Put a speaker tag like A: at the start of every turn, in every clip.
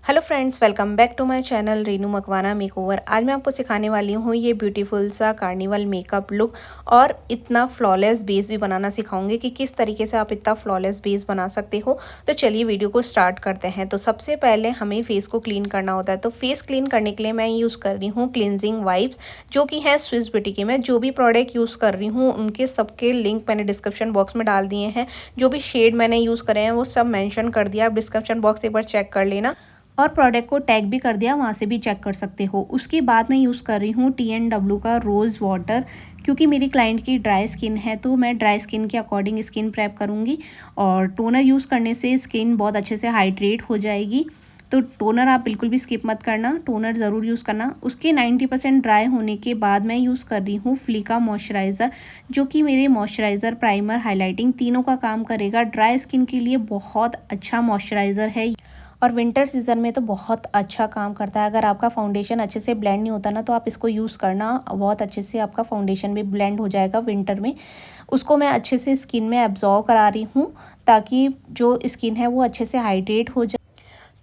A: Hello friends, welcome back to my channel Rinu Makwana makeover. आज मैं आपको सिखाने वाली हूँ ये ब्यूटीफुल सा कार्निवल मेकअप लुक और इतना फ्लॉलेस बेस भी बनाना सिखाऊंगी कि किस तरीके से आप इतना फ्लॉलेस बेस बना सकते हो। तो चलिए वीडियो को स्टार्ट करते हैं। तो सबसे पहले हमें फेस को क्लीन करना होता है। तो फेस क्लीन करने के लिए मैं यूज़ कर रही हूँ क्लिनजिंग वाइप्स, जो कि है स्विस ब्यूटी के। मैं जो भी प्रोडक्ट यूज़ कर रही हूँ उनके सबके लिंक मैंने डिस्क्रिप्शन बॉक्स में डाल दिए हैं। जो भी शेड मैंने यूज़ करे हैं वो सब मैंशन कर दिया। आप डिस्क्रिप्शन बॉक्स एक बार चेक कर लेना और प्रोडक्ट को टैग भी कर दिया, वहाँ से भी चेक कर सकते हो। उसके बाद मैं यूज़ कर रही हूँ TNW का रोज़ वाटर, क्योंकि मेरी क्लाइंट की ड्राई स्किन है तो मैं ड्राई स्किन के अकॉर्डिंग स्किन प्रेप करूँगी। और टोनर यूज़ करने से स्किन बहुत अच्छे से हाइड्रेट हो जाएगी। तो टोनर आप बिल्कुल भी स्किप मत करना, टोनर ज़रूर यूज़ करना। उसके 90% ड्राई होने के बाद मैं यूज़ कर रही हूँ फ्लिका मॉइस्चराइज़र, जो कि मेरे मॉइस्चराइज़र, प्राइमर, हाइलाइटिंग तीनों का काम करेगा। ड्राई स्किन के लिए बहुत अच्छा मॉइस्चराइज़र है और विंटर सीज़न में तो बहुत अच्छा काम करता है। अगर आपका फाउंडेशन अच्छे से ब्लेंड नहीं होता ना, तो आप इसको यूज़ करना, बहुत अच्छे से आपका फाउंडेशन भी ब्लेंड हो जाएगा विंटर में। उसको मैं अच्छे से स्किन में एब्जॉर्ब करा रही हूँ ताकि जो स्किन है वो अच्छे से हाइड्रेट हो जाए।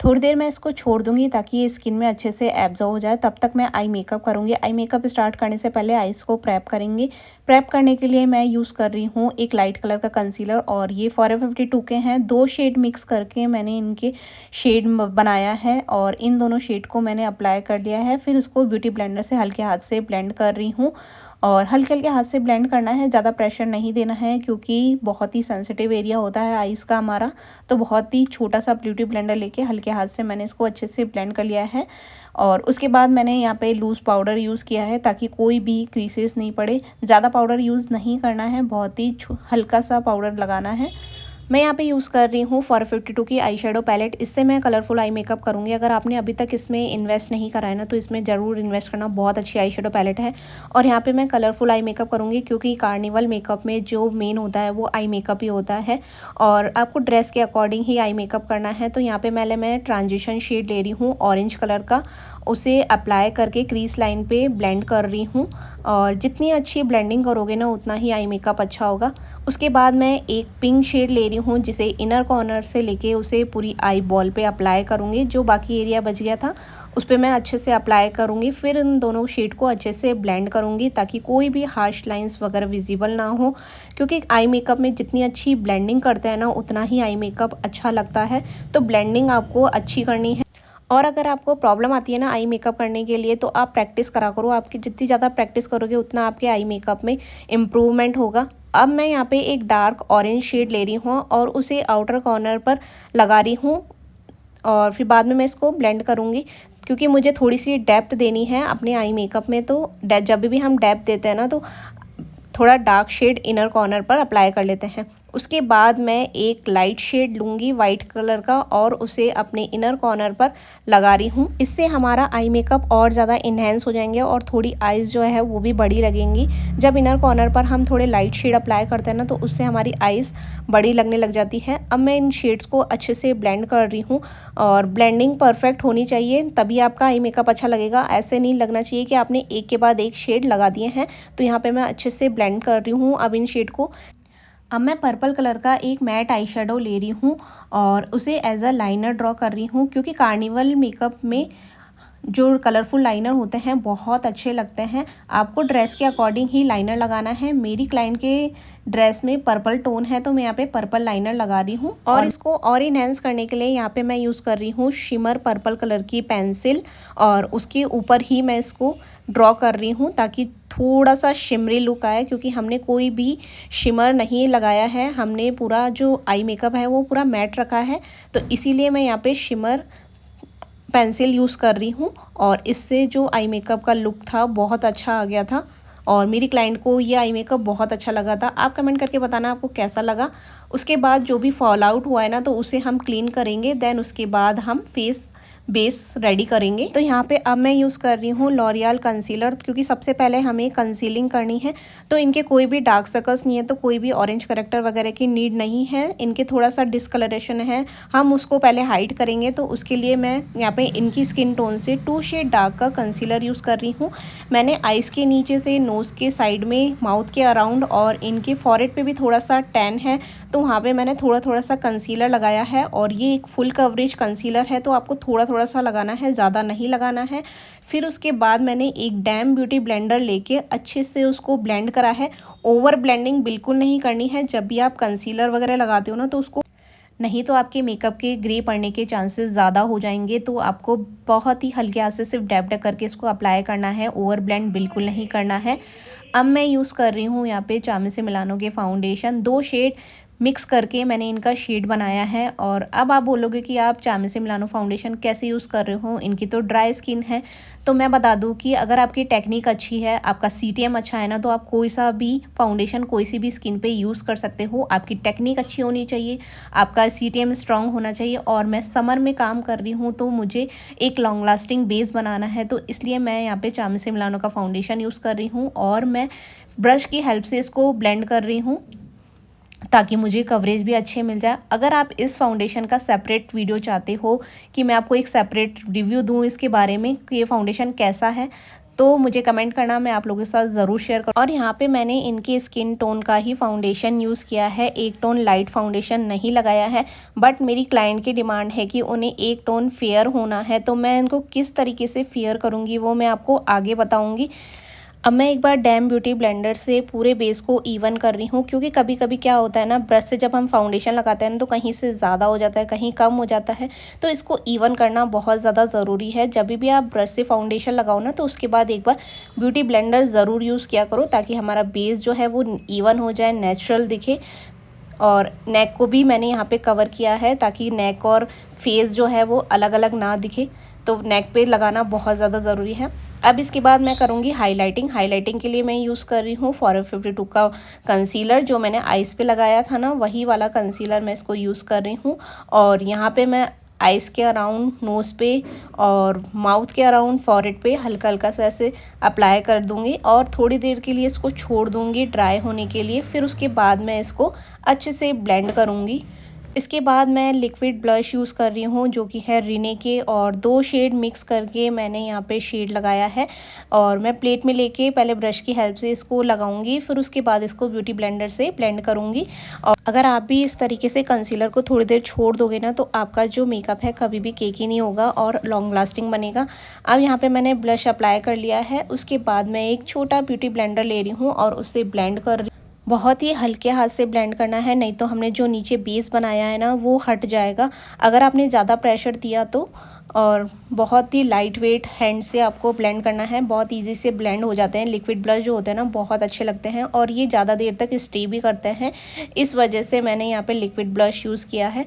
A: थोड़ी देर मैं इसको छोड़ दूंगी ताकि ये स्किन में अच्छे से एब्जॉर्ब हो जाए। तब तक मैं आई मेकअप करूँगी। आई मेकअप स्टार्ट करने से पहले आईज को प्रेप करेंगे। प्रेप करने के लिए मैं यूज़ कर रही हूँ एक लाइट कलर का कंसीलर, और ये फॉरेवर 52 के हैं। 2 शेड मिक्स करके मैंने इनके शेड बनाया है और इन दोनों शेड को मैंने अप्लाई कर लिया है। फिर उसको ब्यूटी ब्लेंडर से हल्के हाथ से ब्लेंड कर रही हूँ। और हल्के हल्के हाथ से ब्लेंड करना है, ज़्यादा प्रेशर नहीं देना है, क्योंकि बहुत ही सेंसिटिव एरिया होता है आईज़ का हमारा। तो बहुत ही छोटा सा ब्यूटी ब्लेंडर लेके हल्के हाथ से मैंने इसको अच्छे से ब्लेंड कर लिया है। और उसके बाद मैंने यहाँ पे लूज़ पाउडर यूज़ किया है ताकि कोई भी क्रीसेस नहीं पड़े। ज़्यादा पाउडर यूज़ नहीं करना है, बहुत ही हल्का सा पाउडर लगाना है। मैं यहाँ पे यूज़ कर रही हूँ फॉरेवर 52 की आई शेडो पैलेट। इससे मैं कलरफुल आई मेकअप करूँगी। अगर आपने अभी तक इसमें इन्वेस्ट नहीं करा है ना, तो इसमें ज़रूर इन्वेस्ट करना, बहुत अच्छी आई शेडो पैलेट है। और यहाँ पे मैं कलरफुल आई मेकअप करूँगी, क्योंकि कार्निवल मेकअप में जो मेन होता है वो आई मेकअप ही होता है और आपको ड्रेस के अकॉर्डिंग ही आई मेकअप करना है। तो यहाँ पर मैं ट्रांजिशन शेड ले रही हूँ ऑरेंज कलर का, उसे अप्लाई करके क्रीज लाइन पे ब्लेंड कर रही हूँ। और जितनी अच्छी ब्लेंडिंग करोगे ना, उतना ही आई मेकअप अच्छा होगा। उसके बाद मैं एक पिंक शेड ले रही हूँ, जिसे इनर कॉर्नर से लेके उसे पूरी आई बॉल पे अप्लाई करूँगी। जो बाकी एरिया बच गया था उस पर मैं अच्छे से अप्लाई करूँगी। फिर इन दोनों शेड को अच्छे से ब्लेंड करूँगी ताकि कोई भी हार्श लाइंस वगैरह विजिबल ना हो, क्योंकि आई मेकअप में जितनी अच्छी ब्लेंडिंग करते हैं ना, उतना ही आई मेकअप अच्छा लगता है। तो ब्लेंडिंग आपको अच्छी करनी है। और अगर आपको प्रॉब्लम आती है ना आई मेकअप करने के लिए, तो आप प्रैक्टिस करा करो। आपकी जितनी ज़्यादा प्रैक्टिस करोगे उतना आपके आई मेकअप में इम्प्रूवमेंट होगा। अब मैं यहाँ पे एक डार्क ऑरेंज शेड ले रही हूँ और उसे आउटर कॉर्नर पर लगा रही हूँ। और फिर बाद में मैं इसको ब्लेंड करूँगी, क्योंकि मुझे थोड़ी सी डेप्थ देनी है अपने आई मेकअप में। तो जब भी हम डेप्थ देते हैं ना, तो थोड़ा डार्क शेड इनर कॉर्नर पर अप्लाई कर लेते हैं। उसके बाद मैं एक लाइट शेड लूँगी वाइट कलर का और उसे अपने इनर कॉर्नर पर लगा रही हूँ। इससे हमारा आई मेकअप और ज़्यादा इन्हेंस हो जाएंगे और थोड़ी आईज़ जो है वो भी बड़ी लगेंगी। जब इनर कॉर्नर पर हम थोड़े लाइट शेड अप्लाई करते हैं ना, तो उससे हमारी आईज़ बड़ी लगने लग जाती है। अब मैं इन शेड्स को अच्छे से ब्लेंड कर रही हूँ और ब्लेंडिंग परफेक्ट होनी चाहिए, तभी आपका आई मेकअप अच्छा लगेगा। ऐसे नहीं लगना चाहिए कि आपने एक के बाद एक शेड लगा दिए हैं। तो यहाँ पर मैं अच्छे से ब्लेंड कर रही हूँ अब इन शेड को। अब मैं पर्पल कलर का एक मैट आई शेडो ले रही हूँ और उसे एज अ लाइनर ड्रॉ कर रही हूँ, क्योंकि कार्निवल मेकअप में जो कलरफुल लाइनर होते हैं बहुत अच्छे लगते हैं। आपको ड्रेस के अकॉर्डिंग ही लाइनर लगाना है। मेरी क्लाइंट के ड्रेस में पर्पल टोन है, तो मैं यहाँ पे पर्पल लाइनर लगा रही हूँ। और इसको और इन्हेंस करने के लिए यहाँ पे मैं यूज़ कर रही हूँ शिमर पर्पल कलर की पेंसिल, और उसके ऊपर ही मैं इसको ड्रॉ कर रही हूँ ताकि थोड़ा सा शिमरी लुक आए, क्योंकि हमने कोई भी शिमर नहीं लगाया है। हमने पूरा जो आई मेकअप है वो पूरा मैट रखा है, तो इसीलिए मैं यहाँ पे शिमर पेंसिल यूज़ कर रही हूँ। और इससे जो आई मेकअप का लुक था बहुत अच्छा आ गया था और मेरी क्लाइंट को ये आई मेकअप बहुत अच्छा लगा था। आप कमेंट करके बताना आपको कैसा लगा। उसके बाद जो भी फॉल आउट हुआ है ना, तो उसे हम क्लीन करेंगे। देन उसके बाद हम फेस बेस रेडी करेंगे। तो यहाँ पे अब मैं यूज़ कर रही हूँ लॉरियल कंसीलर, क्योंकि सबसे पहले हमें कंसीलिंग करनी है। तो इनके कोई भी डार्क सर्कल्स नहीं है, तो कोई भी ऑरेंज करेक्टर वगैरह की नीड नहीं है। इनके थोड़ा सा डिस्कलरेशन है, हम उसको पहले हाइड करेंगे। तो उसके लिए मैं यहाँ पे इनकी स्किन टोन से 2 शेड डार्क का कंसीलर यूज़ कर रही हूँ। मैंने आइज़ के नीचे से, नोज़ के साइड में, माउथ के अराउंड और इनके फॉरहेड पे भी थोड़ा सा टैन है, तो वहाँ पे मैंने थोड़ा थोड़ा सा कंसीलर लगाया है। और ये एक फुल कवरेज कंसीलर है, तो आपको थोड़ा थोड़ा सा लगाना है, ज़्यादा नहीं लगाना है। फिर उसके बाद मैंने एक डैम ब्यूटी ब्लेंडर लेके अच्छे से उसको ब्लेंड करा है। ओवर ब्लेंडिंग बिल्कुल नहीं करनी है। जब भी आप कंसीलर वगैरह लगाते हो ना तो उसको, नहीं तो आपके मेकअप के ग्रे पड़ने के चांसेस ज़्यादा हो जाएंगे। तो आपको बहुत ही हल्के हाथ से सिर्फ डैब डैब करके इसको अप्लाई करना है, ओवर ब्लेंड बिल्कुल नहीं करना है। अब मैं यूज़ कर रही हूँ यहाँ पे चामी से मिलानो के फाउंडेशन। 2 शेड मिक्स करके मैंने इनका शेड बनाया है। और अब आप बोलोगे कि आप चामी से मिलानो फाउंडेशन कैसे यूज़ कर रहे हो, इनकी तो ड्राई स्किन है। तो मैं बता दूं कि अगर आपकी टेक्निक अच्छी है, आपका CTM अच्छा है ना, तो आप कोई सा भी फाउंडेशन कोई सी भी स्किन पे यूज़ कर सकते हो। आपकी टेक्निक अच्छी होनी चाहिए, आपका CTM स्ट्रॉन्ग होना चाहिए। और मैं समर में काम कर रही हूँ तो मुझे एक लॉन्ग लास्टिंग बेस बनाना है, तो इसलिए मैं यहाँ पे चामी से मिलानो का फाउंडेशन यूज़ कर रही हूँ। और मैं ब्रश की हेल्प से इसको ब्लेंड कर रही हूँ ताकि मुझे कवरेज भी अच्छे मिल जाए। अगर आप इस फाउंडेशन का सेपरेट वीडियो चाहते हो कि मैं आपको एक सेपरेट रिव्यू दूं इसके बारे में कि ये फाउंडेशन कैसा है, तो मुझे कमेंट करना, मैं आप लोगों के साथ ज़रूर शेयर करूँ। और यहाँ पे मैंने इनकी स्किन टोन का ही फाउंडेशन यूज़ किया है, एक टोन लाइट फाउंडेशन नहीं लगाया है। बट मेरी क्लाइंट की डिमांड है कि उन्हें एक टोन फेयर होना है, तो मैं इनको किस तरीके से फेयर करूँगी वो मैं आपको आगे बताऊँगी। अब मैं एक बार डैम ब्यूटी ब्लेंडर से पूरे बेस को इवन कर रही हूँ, क्योंकि कभी कभी क्या होता है ना, ब्रश से जब हम फाउंडेशन लगाते हैं ना तो कहीं से ज़्यादा हो जाता है, कहीं कम हो जाता है। तो इसको इवन करना बहुत ज़्यादा ज़रूरी है। जब भी आप ब्रश से फाउंडेशन लगाओ ना तो उसके बाद एक बार ब्यूटी ब्लेंडर ज़रूर यूज़ किया करो, ताकि हमारा बेस जो है वो इवन हो जाए, नेचुरल दिखे। और नेक को भी मैंने यहाँ पे कवर किया है ताकि नेक और फेस जो है वो अलग अलग ना दिखे, तो नेक पे लगाना बहुत ज़्यादा ज़रूरी है। अब इसके बाद मैं करूँगी हाइलाइटिंग। हाइलाइटिंग के लिए मैं यूज़ कर रही हूँ फॉरेवर 52 का कंसीलर, जो मैंने आइज़ पे लगाया था ना, वही वाला कंसीलर मैं इसको यूज़ कर रही हूँ। और यहाँ पे मैं आइज़ के अराउंड, नोज़ पे और माउथ के अराउंड, फॉरहेड पे हल्का हल्का सा ऐसे अप्लाई कर दूँगी और थोड़ी देर के लिए इसको छोड़ दूँगी ड्राई होने के लिए। फिर उसके बाद मैं इसको अच्छे से ब्लेंड करूँगी। इसके बाद मैं लिक्विड ब्लश यूज़ कर रही हूँ, जो कि है रिने के, और 2 शेड मिक्स करके मैंने यहाँ पे शेड लगाया है। और मैं प्लेट में लेके पहले ब्रश की हेल्प से इसको लगाऊंगी, फिर उसके बाद इसको ब्यूटी ब्लेंडर से ब्लेंड करूँगी। और अगर आप भी इस तरीके से कंसीलर को थोड़ी देर छोड़ दोगे ना, तो आपका जो मेकअप है कभी भी केकी नहीं होगा और लॉन्ग लास्टिंग बनेगा। अब यहाँ पर मैंने ब्लश अप्लाई कर लिया है। उसके बाद मैं एक छोटा ब्यूटी ब्लेंडर ले रही हूँ और उससे ब्लेंड कर रही हूँ। बहुत ही हल्के हाथ से ब्लेंड करना है, नहीं तो हमने जो नीचे बेस बनाया है ना वो हट जाएगा अगर आपने ज़्यादा प्रेशर दिया तो। और बहुत ही लाइट वेट हैंड से आपको ब्लेंड करना है, बहुत इजी से ब्लेंड हो जाते हैं। लिक्विड ब्लश जो होते हैं ना बहुत अच्छे लगते हैं और ये ज़्यादा देर तक स्टे भी करते हैं, इस वजह से मैंने यहाँ पे लिक्विड ब्लश यूज़ किया है।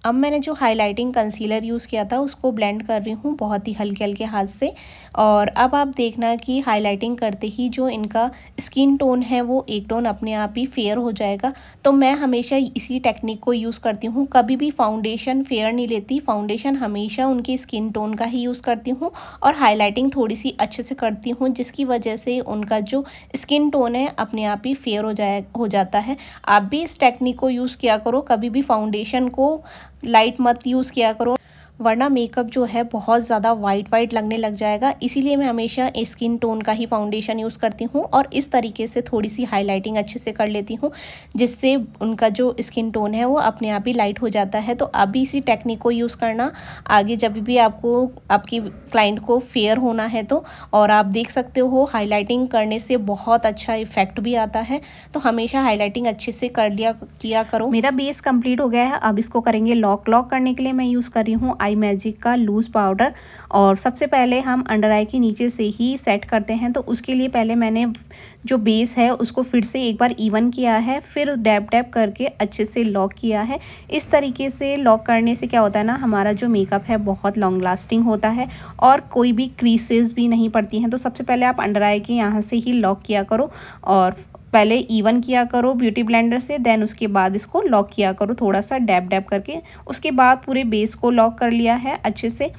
A: अब मैंने जो हाइलाइटिंग कंसीलर यूज़ किया था उसको ब्लेंड कर रही हूँ बहुत ही हल्के हल्के हाथ से। और अब आप देखना कि हाइलाइटिंग करते ही जो इनका स्किन टोन है वो एक टोन अपने आप ही फेयर हो जाएगा। तो मैं हमेशा इसी टेक्निक को यूज़ करती हूँ, कभी भी फाउंडेशन फेयर नहीं लेती, फाउंडेशन हमेशा उनकी स्किन टोन का ही यूज़ करती हूँ और हाईलाइटिंग थोड़ी सी अच्छे से करती हूँ, जिसकी वजह से उनका जो स्किन टोन है अपने आप ही फेयर हो जाता है। आप भी इस टेक्निक को यूज़ किया करो, कभी भी फाउंडेशन को लाइट मत यूज़ किया करो, वरना मेकअप जो है बहुत ज़्यादा वाइट लगने लग जाएगा। इसीलिए मैं हमेशा स्किन टोन का ही फाउंडेशन यूज़ करती हूँ और इस तरीके से थोड़ी सी हाइलाइटिंग अच्छे से कर लेती हूँ, जिससे उनका जो स्किन टोन है वो अपने आप ही लाइट हो जाता है। तो आप भी इसी टेक्निक को यूज़ करना आगे जब भी आपको आपकी क्लाइंट को फेयर होना है तो। और आप देख सकते हो हाईलाइटिंग करने से बहुत अच्छा इफेक्ट भी आता है, तो हमेशा हाईलाइटिंग अच्छे से किया करो। मेरा बेस कंप्लीट हो गया है, अब इसको करेंगे लॉक। लॉक करने के लिए मैं यूज़ कर रही हूँ आई मैजिक का लूज़ पाउडर। और सबसे पहले हम अंडर आई के नीचे से ही सेट करते हैं, तो उसके लिए पहले मैंने जो बेस है उसको फिर से एक बार इवन किया है, फिर डैब डैब करके अच्छे से लॉक किया है। इस तरीके से लॉक करने से क्या होता है ना, हमारा जो मेकअप है बहुत लॉन्ग लास्टिंग होता है और कोई भी क्रीसेस भी नहीं पड़ती हैं। तो सबसे पहले आप अंडर आई के यहाँ से ही लॉक किया करो और पहले इवन किया करो ब्यूटी ब्लेंडर से, देन उसके बाद इसको लॉक किया करो थोड़ा सा डैब डैब करके। उसके बाद पूरे बेस को लॉक कर लिया है अच्छे से।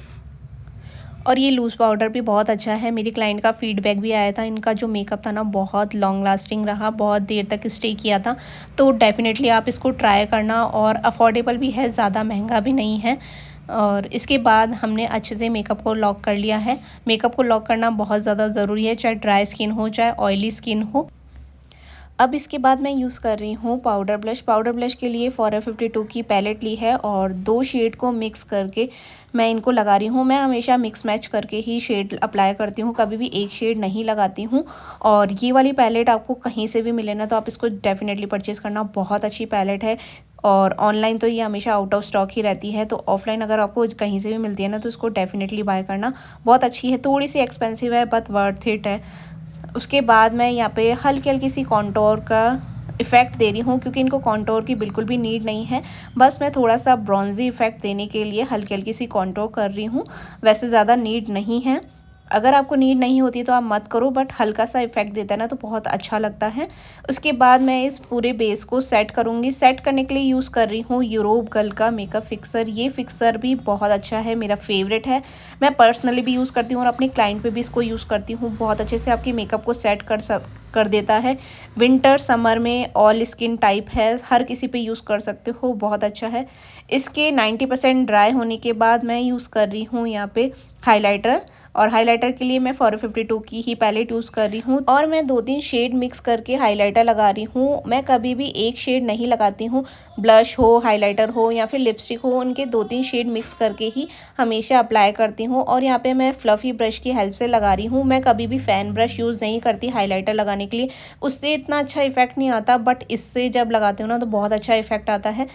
A: और ये लूज़ पाउडर भी बहुत अच्छा है, मेरी क्लाइंट का फीडबैक भी आया था, इनका जो मेकअप था ना बहुत लॉन्ग लास्टिंग रहा, बहुत देर तक स्टे किया था। तो डेफिनेटली आप इसको ट्राई करना, और अफोर्डेबल भी है, ज़्यादा महंगा भी नहीं है। और इसके बाद हमने अच्छे से मेकअप को लॉक कर लिया है। मेकअप को लॉक करना बहुत ज़्यादा ज़रूरी है, चाहे ड्राई स्किन हो चाहे ऑयली स्किन हो। अब इसके बाद मैं यूज़ कर रही हूँ पाउडर ब्लश। पाउडर ब्लश के लिए फॉरेवर 52 की पैलेट ली है और 2 शेड को मिक्स करके मैं इनको लगा रही हूँ। मैं हमेशा मिक्स मैच करके ही शेड अप्लाई करती हूँ, कभी भी एक शेड नहीं लगाती हूँ। और ये वाली पैलेट आपको कहीं से भी मिले ना तो आप इसको डेफ़िनेटली परचेज़ करना, बहुत अच्छी पैलेट है। और ऑनलाइन तो ये हमेशा आउट ऑफ स्टॉक ही रहती है, तो ऑफलाइन अगर आपको कहीं से भी मिलती है ना तो इसको डेफ़िनेटली बाय करना, बहुत अच्छी है। थोड़ी सी एक्सपेंसिव है बट वर्थ इट है। उसके बाद मैं यहाँ पे हल्की हल्की सी कॉन्टोर का इफ़ेक्ट दे रही हूँ, क्योंकि इनको कॉन्टोर की बिल्कुल भी नीड नहीं है। बस मैं थोड़ा सा ब्रॉन्जी इफ़ेक्ट देने के लिए हल्की हल्की सी कॉन्टोर कर रही हूँ, वैसे ज़्यादा नीड नहीं है। अगर आपको नीड नहीं होती तो आप मत करो, बट हल्का सा इफ़ेक्ट देता है ना तो बहुत अच्छा लगता है। उसके बाद मैं इस पूरे बेस को सेट करूँगी। सेट करने के लिए यूज़ कर रही हूँ यूरोप गर्ल का मेकअप फिक्सर। ये फिक्सर भी बहुत अच्छा है, मेरा फेवरेट है। मैं पर्सनली भी यूज़ करती हूँ और अपने क्लाइंट पे भी इसको यूज़ करती हूँ। बहुत अच्छे से आपके मेकअप को सेट कर देता है। विंटर समर में ऑल स्किन टाइप है, हर किसी पे यूज़ कर सकते हो, बहुत अच्छा है। इसके 90% ड्राई होने के बाद मैं यूज़ कर रही हूँ यहाँ पे हाइलाइटर। और हाइलाइटर के लिए मैं फॉरेवर 52 की ही पैलेट यूज़ कर रही हूँ और मैं 2-3 शेड मिक्स करके हाइलाइटर लगा रही हूँ। मैं कभी भी एक शेड नहीं लगाती हूँ, ब्लश हो, हाइलाइटर हो या फिर लिपस्टिक हो, उनके 2-3 शेड मिक्स करके ही हमेशा अप्लाई करती हूँ। और यहाँ पे मैं फ्लफ़ी ब्रश की हेल्प से लगा रही हूँ। मैं कभी भी फ़ैन ब्रश यूज़ नहीं करती हाइलाइटर लगाने के लिए, उससे इतना अच्छा इफ़ेक्ट नहीं आता, बट इससे जब लगाती हूँ ना तो बहुत अच्छा इफ़ेक्ट आता है।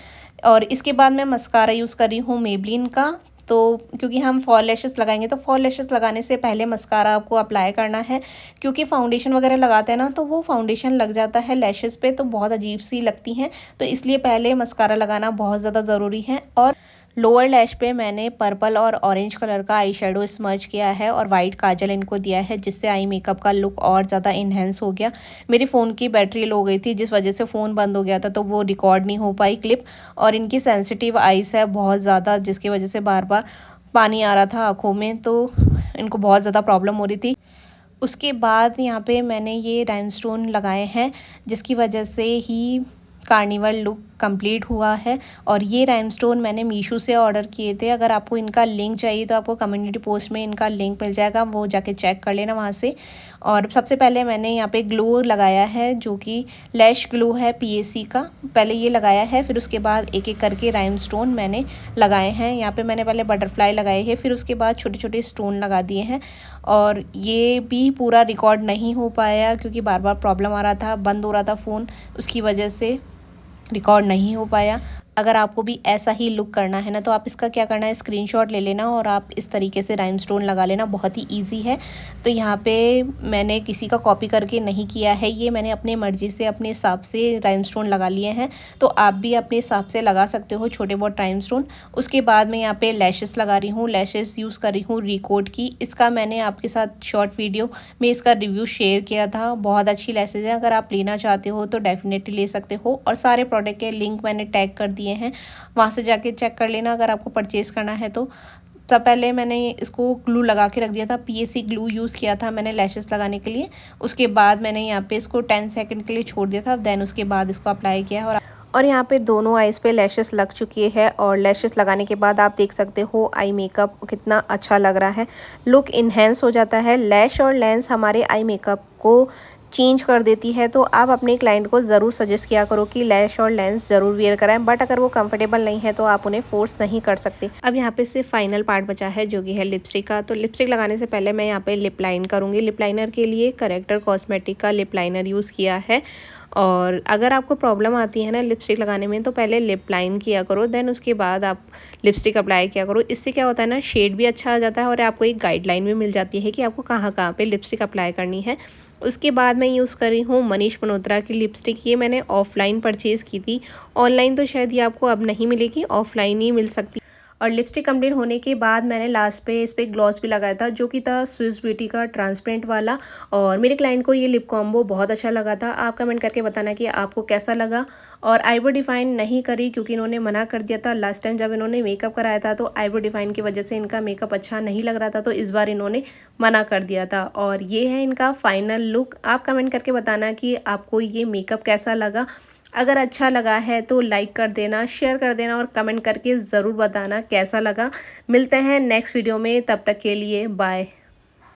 A: और इसके बाद मैं मस्कारा यूज़ कर रही हूँ मेबलिन का। तो क्योंकि हम फॉल लैशेस लगाएंगे तो फॉल लैशेस लगाने से पहले मस्कारा आपको अप्लाई करना है, क्योंकि फाउंडेशन वगैरह लगाते हैं ना तो वो फाउंडेशन लग जाता है लैशेस पे तो बहुत अजीब सी लगती हैं, तो इसलिए पहले मस्कारा लगाना बहुत ज़्यादा ज़रूरी है। और लोअर लैश पे मैंने पर्पल और ऑरेंज कलर का आई शेडो स्मर्च किया है और वाइट काजल इनको दिया है, जिससे आई मेकअप का लुक और ज़्यादा इन्हेंस हो गया। मेरे फ़ोन की बैटरी लो गई थी, जिस वजह से फ़ोन बंद हो गया था तो वो रिकॉर्ड नहीं हो पाई क्लिप। और इनकी सेंसिटिव आइज़ है बहुत ज़्यादा, जिसकी वजह से बार बार पानी आ रहा था आँखों में, तो इनको बहुत ज़्यादा प्रॉब्लम हो रही थी। उसके बाद यहाँ पे मैंने ये राइमस्टोन लगाए हैं, जिसकी वजह से ही कार्निवल लुक कंप्लीट हुआ है। और ये राइमस्टोन मैंने मीशो से ऑर्डर किए थे। अगर आपको इनका लिंक चाहिए तो आपको कम्युनिटी पोस्ट में इनका लिंक मिल जाएगा, वो जाके चेक कर लेना वहाँ से। और सबसे पहले मैंने यहाँ पे ग्लू लगाया है, जो कि लैश ग्लू है PAC का। पहले ये लगाया है, फिर उसके बाद एक एक करके राइमस्टोन मैंने लगाए हैं। यहाँ पे मैंने पहले बटरफ्लाई लगाए हैं, फिर उसके बाद छोटे छोटे स्टोन लगा दिए हैं। और ये भी पूरा रिकॉर्ड नहीं हो पाया क्योंकि बार बार प्रॉब्लम आ रहा था, बंद हो रहा था फ़ोन, उसकी वजह से रिकॉर्ड नहीं हो पाया। अगर आपको भी ऐसा ही लुक करना है ना तो आप इसका क्या करना है, स्क्रीनशॉट ले लेना और आप इस तरीके से राइमस्टोन लगा लेना, बहुत ही इजी है। तो यहाँ पे मैंने किसी का कॉपी करके नहीं किया है, ये मैंने अपने मर्ज़ी से अपने हिसाब से राइमस्टोन लगा लिए हैं। तो आप भी अपने हिसाब से लगा सकते हो छोटे बहुत राइमस्टोन। उसके बाद मैं यहाँ पे लैशेस लगा रही हूँ। लैशेस यूज़ कर रही हूँ रिकोड की। इसका मैंने आपके साथ शॉर्ट वीडियो में इसका रिव्यू शेयर किया था। बहुत अच्छी लैशेस हैं, अगर आप लेना चाहते हो तो डेफिनेटली ले सकते हो। और सारे प्रोडक्ट के लिंक मैंने टैग कर दिए हैं, वहाँ से जाके चेक कर लेना अगर आपको परचेज़ करना है तो। सब पहले मैंने इसको ग्लू लगा के रख दिया था, PAC ग्लू यूज़ किया था मैंने लैशेस लगाने के लिए। उसके बाद मैंने यहाँ पे इसको 10 सेकंड के लिए छोड़ दिया था, देन उसके बाद इसको अप्लाई किया। और यहाँ पे दोनों आइज़ पे लैशेस लग चुकी है और लैशेस लगाने के बाद आप देख सकते हो आई मेकअप कितना अच्छा लग रहा है, लुक इन्हेंस हो जाता है। लैश और लेंस हमारे आई मेकअप को चेंज कर देती है, तो आप अपने क्लाइंट को ज़रूर सजेस्ट किया करो कि लैश और लेंस ज़रूर वेयर कराएं, बट अगर वो कंफर्टेबल नहीं है तो आप उन्हें फोर्स नहीं कर सकते। अब यहाँ पे सिर्फ फाइनल पार्ट बचा है जो कि है लिपस्टिक का। तो लिपस्टिक लगाने से पहले मैं यहाँ पे लिप लाइन करूँगी। लिप लाइनर के लिए करेक्टर कॉस्मेटिक का लिप लाइनर यूज़ किया है। और अगर आपको प्रॉब्लम आती है ना लिपस्टिक लगाने में तो पहले लिप लाइन किया करो, देन उसके बाद आप लिपस्टिक अप्लाई किया करो। इससे क्या होता है ना, शेड भी अच्छा आ जाता है और आपको एक गाइडलाइन भी मिल जाती है कि आपको कहाँ कहाँ पे लिपस्टिक अप्लाई करनी है। उसके बाद मैं यूज़ कर रही हूँ मनीष मल्होत्रा की लिपस्टिक। ये मैंने ऑफ़लाइन परचेज़ की थी, ऑनलाइन तो शायद ये आपको अब नहीं मिलेगी, ऑफ़लाइन ही मिल सकती। और लिपस्टिक कंप्लीट होने के बाद मैंने लास्ट पे इस पर ग्लॉस भी लगाया था, जो कि था स्विस ब्यूटी का ट्रांसपेरेंट वाला। और मेरे क्लाइंट को ये लिप कॉम्बो बहुत अच्छा लगा था। आप कमेंट करके बताना कि आपको कैसा लगा। और आईब्रो डिफाइन नहीं करी क्योंकि इन्होंने मना कर दिया था लास्ट टाइम जब इन्होंने मेकअप कराया था, तो आईब्रो डिफाइन की वजह से इनका मेकअप अच्छा नहीं लग रहा था, तो इस बार इन्होंने मना कर दिया था। और ये है इनका फाइनल लुक। आप कमेंट करके बताना कि आपको ये मेकअप कैसा लगा। अगर अच्छा लगा है तो लाइक कर देना, शेयर कर देना और कमेंट करके ज़रूर बताना कैसा लगा। मिलते हैं नेक्स्ट वीडियो में, तब तक के लिए बाय।